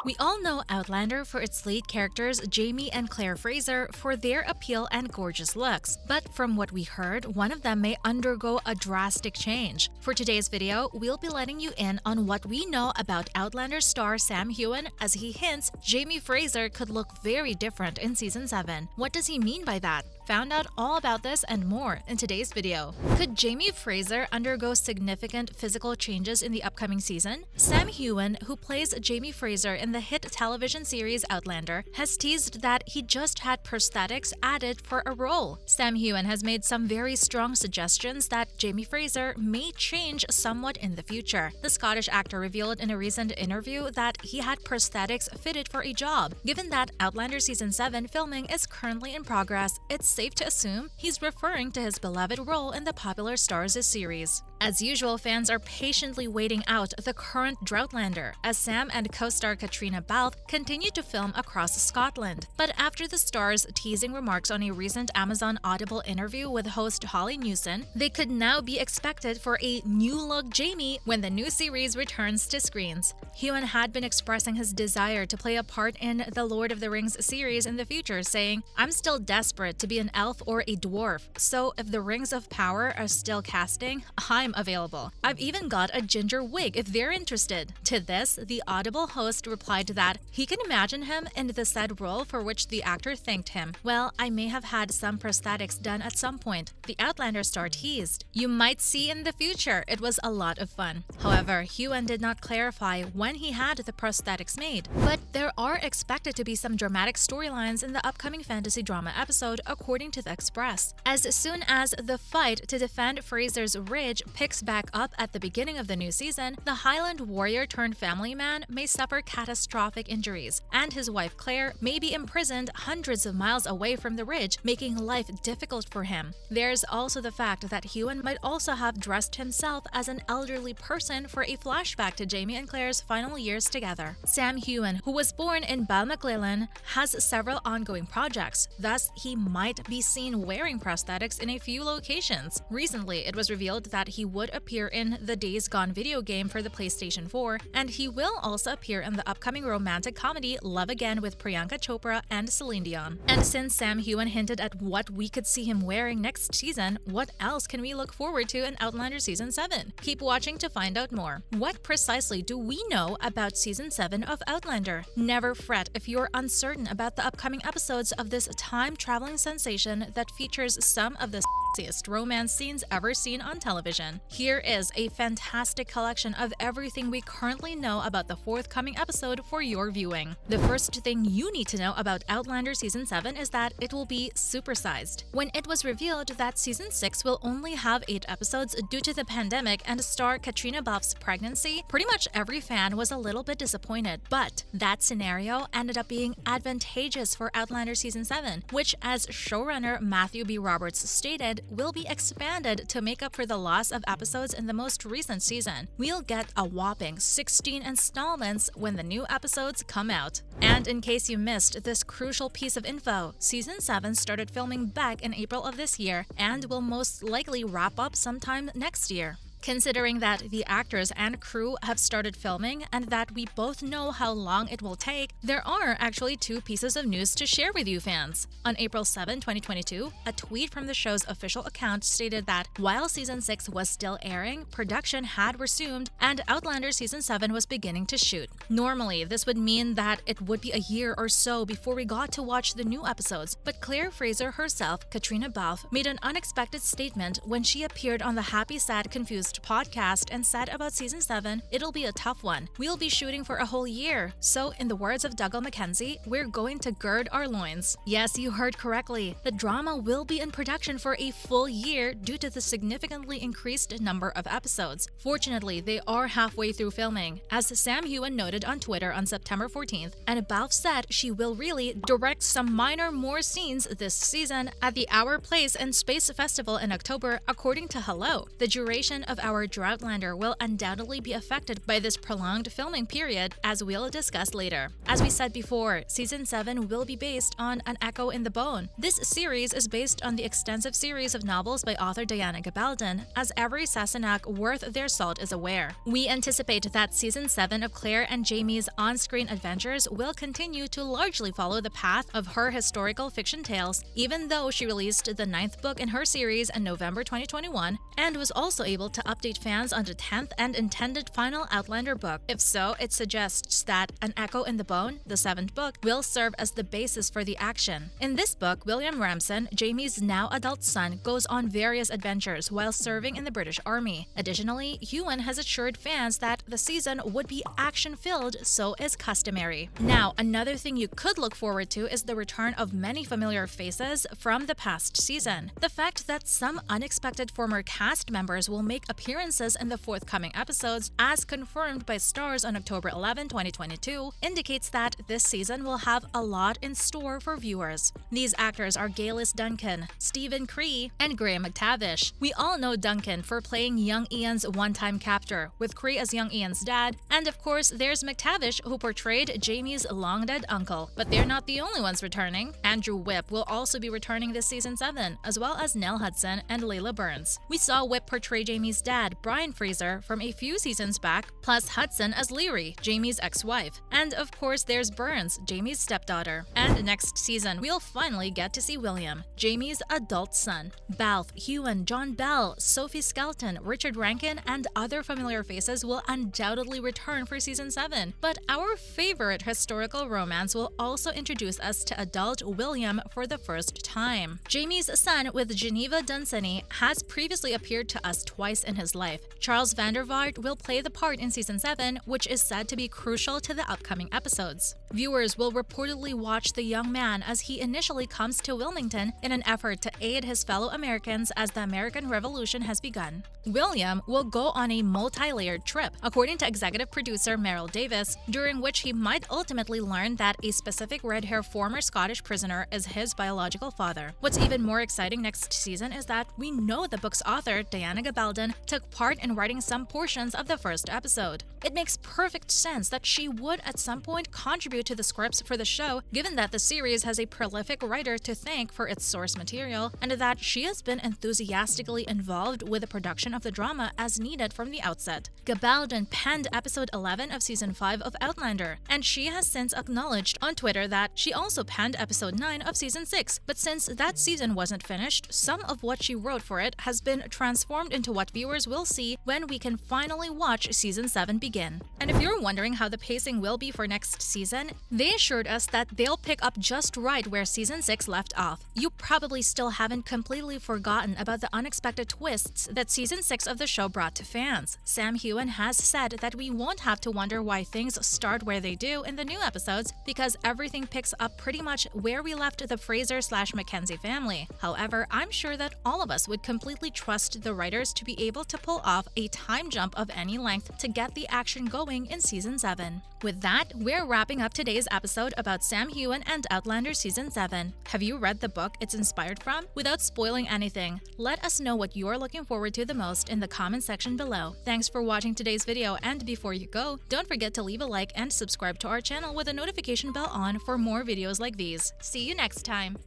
We all know Outlander for its lead characters Jamie and Claire Fraser for their appeal and gorgeous looks, but from what we heard, one of them may undergo a drastic change. For today's video, we'll be letting you in on what we know about Outlander star Sam Heughan as he hints Jamie Fraser could look very different in Season 7. What does he mean by that? Found out all about this and more in today's video. Could Jamie Fraser undergo significant physical changes in the upcoming season? Sam Heughan, who plays Jamie Fraser in the hit television series Outlander, has teased that he just had prosthetics added for a role. Sam Heughan has made some very strong suggestions that Jamie Fraser may change somewhat in the future. The Scottish actor revealed in a recent interview that he had prosthetics fitted for a job. Given that Outlander Season 7 filming is currently in progress, it's safe to assume he's referring to his beloved role in the popular Starz series. As usual, fans are patiently waiting out the current Droughtlander as Sam and co-star Caitriona Balfe continue to film across Scotland. But after the Star's teasing remarks on a recent Amazon Audible interview with host Holly Newson, they could now be expected for a new-look Jamie when the new series returns to screens. Heughan had been expressing his desire to play a part in the Lord of the Rings series in the future, saying, "I'm still desperate to be an elf or a dwarf, so if the Rings of Power are still casting, I'm available. I've even got a ginger wig if they're interested." To this, the Audible host replied that he can imagine him in the said role, for which the actor thanked him. "Well, I may have had some prosthetics done at some point," the Outlander star teased. "You might see in the future. It was a lot of fun." However, Heughan did not clarify when he had the prosthetics made. But there are expected to be some dramatic storylines in the upcoming fantasy drama episode, according to The Express. As soon as the fight to defend Fraser's Ridge picks back up at the beginning of the new season, the Highland warrior turned family man may suffer catastrophic injuries, and his wife Claire may be imprisoned hundreds of miles away from the Ridge, making life difficult for him. There's also the fact that Heughan might also have dressed himself as an elderly person for a flashback to Jamie and Claire's final years together. Sam Heughan, who was born in Balmaclellan, has several ongoing projects, thus he might be seen wearing prosthetics in a few locations. Recently, it was revealed that he would appear in the Days Gone video game for the PlayStation 4, and he will also appear in the upcoming romantic comedy Love Again with Priyanka Chopra and Celine Dion. And since Sam Heughan hinted at what we could see him wearing next season, what else can we look forward to in Outlander Season 7? Keep watching to find out more. What precisely do we know about Season 7 of Outlander? Never fret if you're uncertain about the upcoming episodes of this time-traveling sensation that features some of the sexiest romance scenes ever seen on television. Here is a fantastic collection of everything we currently know about the forthcoming episode for your viewing. The first thing you need to know about Outlander Season 7 is that it will be supersized. When it was revealed that Season 6 will only have 8 episodes due to the pandemic and star Caitriona Balfe's pregnancy, pretty much every fan was a little bit disappointed. But that scenario ended up being advantageous for Outlander Season 7, which, as showrunner Matthew B. Roberts stated, will be expanded to make up for the loss of episodes in the most recent season. We'll get a whopping 16 installments when the new episodes come out. And in case you missed this crucial piece of info, Season 7 started filming back in April of this year and will most likely wrap up sometime next year. Considering that the actors and crew have started filming and that we both know how long it will take, there are actually 2 pieces of news to share with you fans. On April 7, 2022, a tweet from the show's official account stated that while Season 6 was still airing, production had resumed and Outlander Season 7 was beginning to shoot. Normally, this would mean that it would be a year or so before we got to watch the new episodes, but Claire Fraser herself, Caitriona Balfe, made an unexpected statement when she appeared on the Happy Sad Confused podcast and said about Season 7, "It'll be a tough one. We'll be shooting for a whole year. So, in the words of Dougal Mackenzie, we're going to gird our loins." Yes, you heard correctly. The drama will be in production for a full year due to the significantly increased number of episodes. Fortunately, they are halfway through filming, as Sam Heughan noted on Twitter on September 14th, and Balfe said she will really direct some minor more scenes this season at the Our Place and Space Festival in October, according to Hello. The duration of our Droughtlander will undoubtedly be affected by this prolonged filming period, as we'll discuss later. As we said before, Season 7 will be based on An Echo in the Bone. This series is based on the extensive series of novels by author Diana Gabaldon, as every Sassenach worth their salt is aware. We anticipate that Season 7 of Claire and Jamie's on-screen adventures will continue to largely follow the path of her historical fiction tales, even though she released the 9th book in her series in November 2021 and was also able to update fans on the 10th and intended final Outlander book. If so, it suggests that An Echo in the Bone, the 7th book, will serve as the basis for the action. In this book, William Ramson, Jamie's now adult son, goes on various adventures while serving in the British Army. Additionally, Heughan has assured fans that the season would be action-filled, so is customary. Now, another thing you could look forward to is the return of many familiar faces from the past season. The fact that some unexpected former cast members will make appearances in the forthcoming episodes, as confirmed by Starz on October 11, 2022, indicates that this season will have a lot in store for viewers. These actors are Gaelis Duncan, Stephen Cree, and Graham McTavish. We all know Duncan for playing young Ian's one-time captor, with Cree as young Ian's dad, and of course there's McTavish, who portrayed Jamie's long-dead uncle. But they're not the only ones returning. Andrew Whipp will also be returning this Season 7, as well as Nell Hudson and Layla Burns. We saw Whipp portray Jamie's dad, Brian Fraser, from a few seasons back, plus Hudson as Leary, Jamie's ex-wife. And of course there's Burns, Jamie's stepdaughter. And next season, we'll finally get to see William, Jamie's adult son. Balfe, Heughan, John Bell, Sophie Skelton, Richard Rankin, and other familiar faces will undoubtedly return for Season 7. But our favorite historical romance will also introduce us to adult William for the first time. Jamie's son with Geneva Dunsany has previously appeared to us twice in his life. Charles van der Vaart will play the part in Season 7, which is said to be crucial to the upcoming episodes. Viewers will reportedly watch the young man as he initially comes to Wilmington in an effort to aid his fellow Americans as the American Revolution has begun. William will go on a multi-layered trip, according to executive producer Meryl Davis, during which he might ultimately learn that a specific red-haired former Scottish prisoner is his biological father. What's even more exciting next season is that we know the book's author, Diana Gabaldon, took part in writing some portions of the first episode. It makes perfect sense that she would at some point contribute to the scripts for the show, given that the series has a prolific writer to thank for its source material, and that she has been enthusiastically involved with the production of the drama as needed from the outset. Gabaldon penned episode 11 of Season 5 of Outlander, and she has since acknowledged on Twitter that she also penned episode 9 of Season 6, but since that season wasn't finished, some of what she wrote for it has been transformed into what viewers will see when we can finally watch Season 7 begin. And if you're wondering how the pacing will be for next season, they assured us that they'll pick up just right where Season 6 left off. You probably still haven't completely forgotten about the unexpected twists that Season 6 of the show brought to fans. Sam Heughan has said that we won't have to wonder why things start where they do in the new episodes, because everything picks up pretty much where we left the Fraser/Mackenzie family. However, I'm sure that all of us would completely trust the writers to be able to pull off a time jump of any length to get the action going in Season 7. With that, we're wrapping up today's episode about Sam Heughan and Outlander Season 7. Have you read the book it's inspired from? Without spoiling anything, let us know what you're looking forward to the most in the comment section below. Thanks for watching today's video, and before you go, don't forget to leave a like and subscribe to our channel with a notification bell on for more videos like these. See you next time!